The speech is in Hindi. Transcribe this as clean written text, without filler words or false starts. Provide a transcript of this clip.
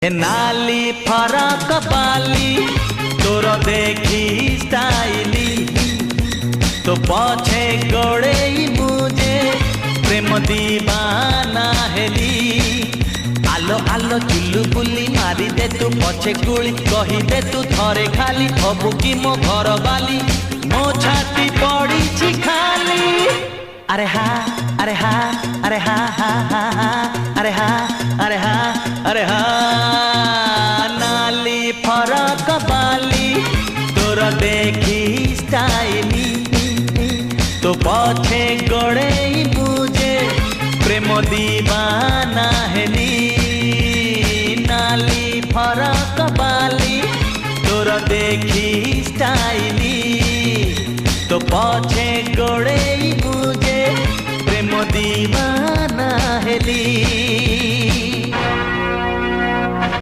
नाली फरक बाली तोर देखी स्टाइली तो पछे गड़े मुझे प्रेम दीवाना हेली। आलो आलो चुलु बुली मारी दे तू पछे गुली कही दे तू थरे खाली हबु कि मो घर बाली मो छाती पड़ी खाली। अरे हा अरे हा अरे हा हा हा हा अरे हा अरे हा अरे हा नाली फरक बाली तोर देखी स्टाइली तो पछे गड़े मुझे प्रेम दीवाना हेली। नाली फरक बाली तोर देखी स्टाइली तो पछे गड़े मुझे प्रेम दीवाना हेली।